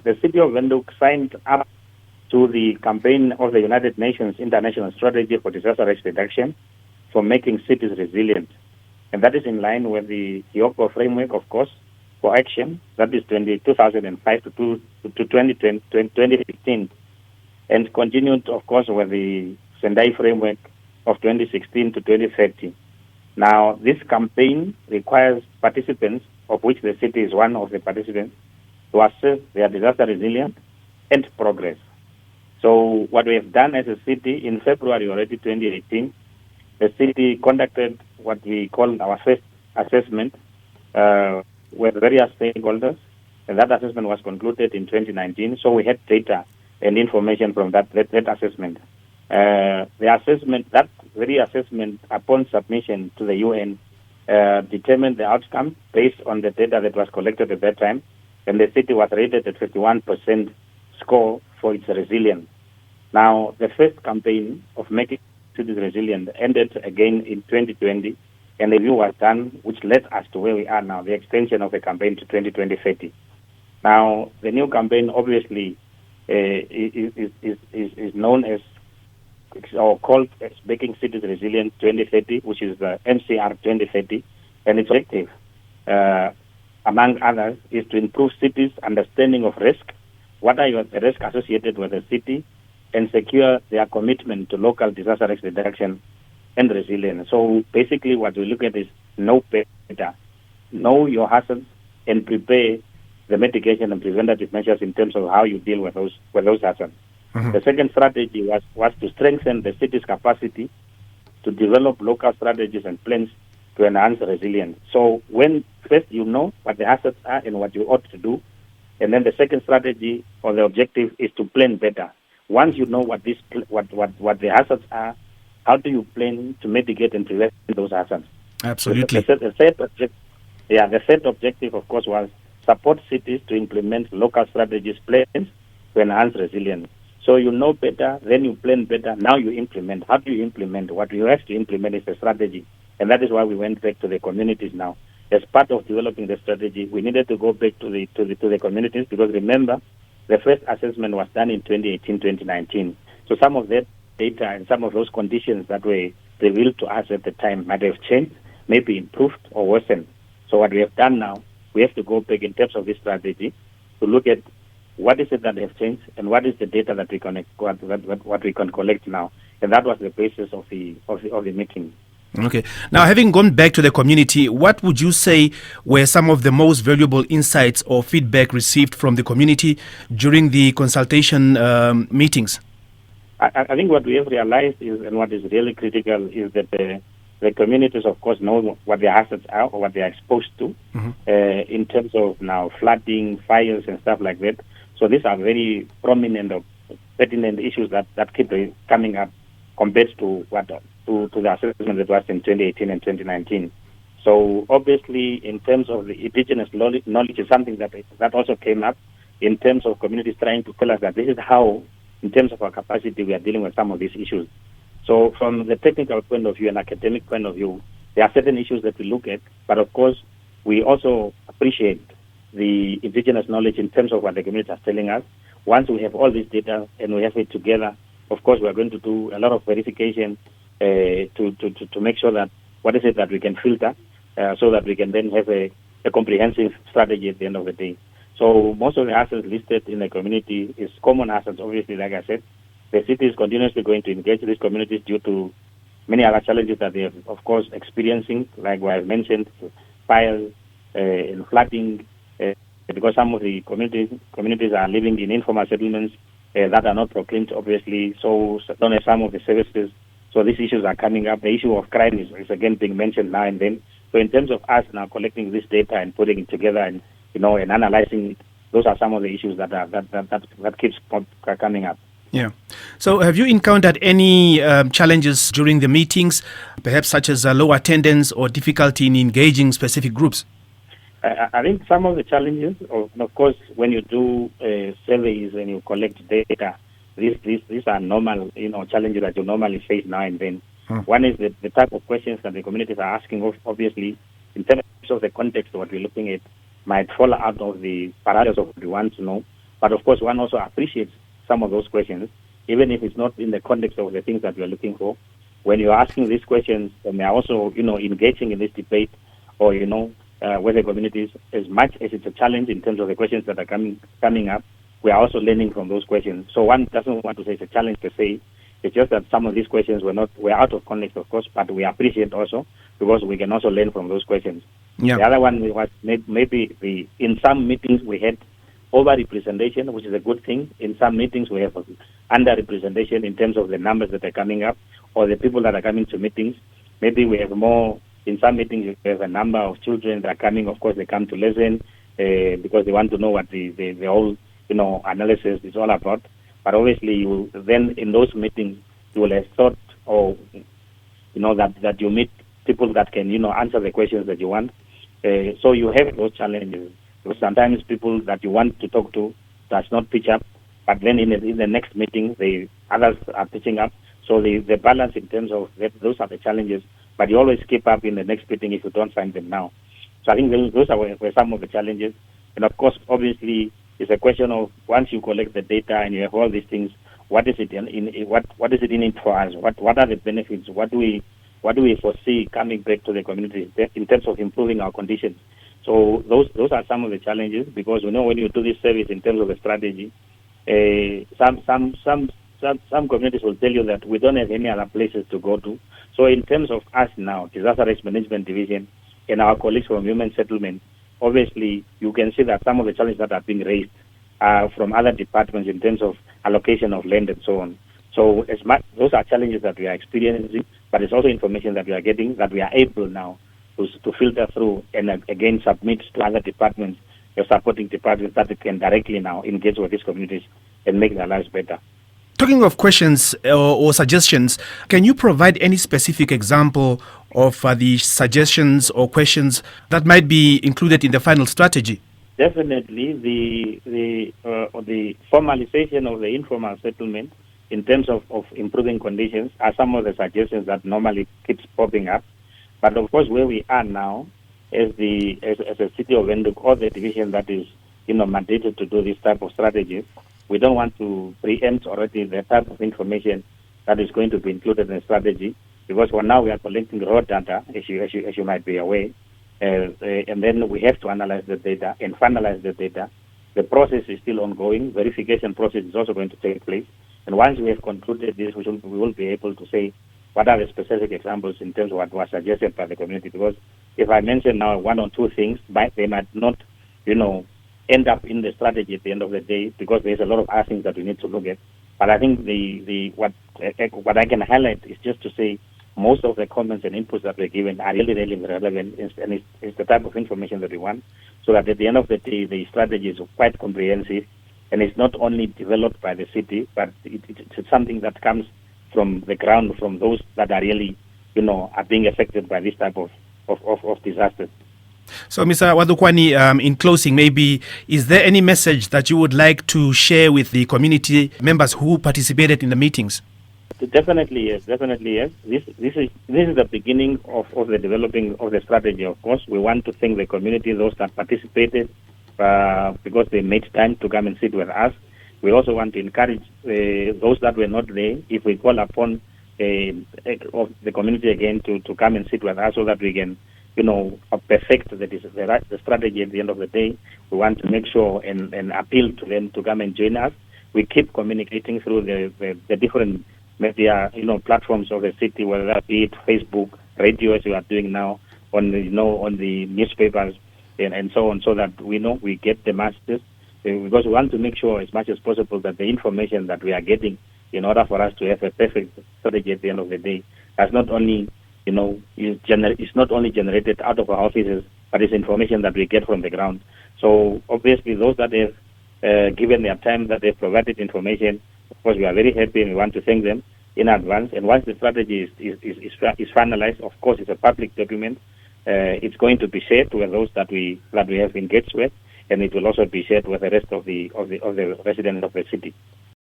the City of Windhoek signed up to the campaign of the United Nations International Strategy for Disaster Risk Reduction for making cities resilient. And that is in line with the Yoko framework, of course, for action. That is 2005 to 2015, and continued, of course, with the Sendai framework of 2016 to 2030. Now, this campaign requires participants, of which the city is one of the participants, to assess their disaster resilience and progress. So what we have done as a city in February already 2018, the city conducted what we call our first assessment with various stakeholders, and that assessment was concluded in 2019. So we had data and information from that assessment. That very assessment, upon submission to the UN, determined the outcome based on the data that was collected at that time, and the city was rated at 51% score for its resilience. Now, the first campaign of making cities resilient ended again in 2020, and the review was done, which led us to where we are now, the extension of the campaign to 2020-30. Now, the new campaign obviously is known as, or called as Making Cities Resilient 2030, which is the MCR 2030, and its objective, among others, is to improve cities' understanding of risk, what are the risks associated with the city, and secure their commitment to local disaster risk reduction and resilience. So basically what we look at is know better, know your hazards, and prepare the mitigation and preventative measures in terms of how you deal with those hazards. Mm-hmm. The second strategy was to strengthen the city's capacity to develop local strategies and plans to enhance resilience. So when first you know what the hazards are and what you ought to do, and then the second strategy or the objective is to plan better. Once you know what the hazards are, how do you plan to mitigate and prevent those hazards? Absolutely. The third objective, of course, was support cities to implement local strategies, plans to enhance resilience. So you know better, then you plan better, now you implement. How do you implement? What you have to implement is a strategy. And that is why we went back to the communities now. As part of developing the strategy, we needed to go back to the communities, because remember, the first assessment was done in 2018-2019. So some of that data and some of those conditions that were revealed to us at the time might have changed, maybe improved or worsened. So what we have done now, we have to go back in terms of this strategy to look at what is it that has changed and what is the data that we can what we can collect now. And that was the basis of the meeting. Okay. Now, having gone back to the community, what would you say were some of the most valuable insights or feedback received from the community during the consultation meetings? I think what we have realized is, and what is really critical, is that the communities, of course, know what their hazards are or what they are exposed to, mm-hmm. In terms of now flooding, fires, and stuff like that. So these are very prominent or pertinent issues that keep coming up compared to to the assessment that was in 2018 and 2019. So obviously, in terms of the indigenous knowledge is something that also came up in terms of communities trying to tell us that this is how, in terms of our capacity, we are dealing with some of these issues. So from the technical point of view and academic point of view, there are certain issues that we look at, but of course, we also appreciate the indigenous knowledge in terms of what the community is telling us. Once we have all this data and we have it together, of course, we are going to do a lot of verification to make sure that what is it that we can filter so that we can then have a comprehensive strategy at the end of the day. So most of the hazards listed in the community is common hazards, obviously, like I said. The city is continuously going to engage these communities due to many other challenges that they are, of course, experiencing, like what I mentioned, fires and flooding, because some of the communities are living in informal settlements that are not proclaimed, obviously, so don't have some of the services. So these issues are coming up. The issue of crime is again being mentioned now and then. So in terms of us now collecting this data and putting it together and and analyzing it, those are some of the issues that keeps coming up. Yeah. So have you encountered any challenges during the meetings, perhaps such as low attendance or difficulty in engaging specific groups? I think some of the challenges, of course, when you do surveys and you collect data, these are normal, challenges that you normally face now and then. One is the type of questions that the communities are asking, obviously, in terms of the context of what we're looking at, might fall out of the parameters of what we want to know. But of course, one also appreciates some of those questions, even if it's not in the context of the things that we are looking for. When you're asking these questions, and they're also, engaging in this debate, or, with the communities, as much as it's a challenge in terms of the questions that are coming up, we are also learning from those questions. So one doesn't want to say it's a challenge per se. It's just that some of these questions were out of context, of course, but we appreciate also because we can also learn from those questions. Yeah. The other one was maybe in some meetings we had over-representation, which is a good thing. In some meetings we have under-representation in terms of the numbers that are coming up or the people that are coming to meetings. Maybe we have more, in some meetings we have a number of children that are coming. Of course, they come to listen because they want to know what the whole, analysis is all about. But obviously, then in those meetings, you will have thought, that you meet people that can, answer the questions that you want. So you have those challenges. Because sometimes people that you want to talk to does not pitch up, but then in the next meeting, others are pitching up. So the balance in terms of those are the challenges. But you always keep up in the next meeting if you don't find them now. So I think those were some of the challenges. And of course, obviously, it's a question of once you collect the data and you have all these things, what is it what is it in it for us? What are the benefits? What do we foresee coming back to the community in terms of improving our conditions? So those are some of the challenges, because when you do this service in terms of the strategy, some communities will tell you that we don't have any other places to go to. So in terms of us now, Disaster Risk Management Division, and our colleagues from Human Settlement, obviously you can see that some of the challenges that are being raised are from other departments in terms of allocation of land and so on. So those are challenges that we are experiencing, but it's also information that we are getting that we are able now to filter through and again submit to other departments, your supporting departments that can directly now engage with these communities and make their lives better. Talking of questions or suggestions, can you provide any specific example of the suggestions or questions that might be included in the final strategy? Definitely, the formalization of the informal settlement in terms of improving conditions are some of the suggestions that normally keeps popping up. But of course, where we are now, as a City of Windhoek or the division that is, mandated to do this type of strategies, we don't want to preempt already the type of information that is going to be included in the strategy, because for now we are collecting raw data, as you might be aware, and then we have to analyze the data and finalize the data. The process is still ongoing. Verification process is also going to take place, and once we have concluded this, we will be able to say what are the specific examples in terms of what was suggested by the community. Because if I mention now one or two things, they might not, end up in the strategy at the end of the day, because there's a lot of other things that we need to look at. But I think what I can highlight is just to say most of the comments and inputs that we're given are really, really relevant, and it's the type of information that we want, so that at the end of the day, the strategy is quite comprehensive, and it's not only developed by the city, but it's something that comes from the ground, from those that are really, are being affected by this type of disasters. So, Mr. Uazukuani, in closing, maybe, is there any message that you would like to share with the community members who participated in the meetings? Definitely yes. This is the beginning of the developing of the strategy. Of course, we want to thank the community, those that participated, because they made time to come and sit with us. We also want to encourage those that were not there, if we call upon of the community again to come and sit with us, so that we can perfect the strategy at the end of the day. We want to make sure and appeal to them to come and join us. We keep communicating through the different media, platforms of the city, whether that be it Facebook, radio, as we are doing now, on the newspapers and so on, so that we get the messages. Because we want to make sure as much as possible that the information that we are getting, in order for us to have a perfect strategy at the end of the day, that's not only it's not only generated out of our offices, but it's information that we get from the ground. So obviously, those that have given their time, that they've provided information, of course, we are very happy and we want to thank them in advance. And once the strategy is finalized, of course, it's a public document. It's going to be shared with those that we have engaged with, and it will also be shared with the rest of the residents of the city.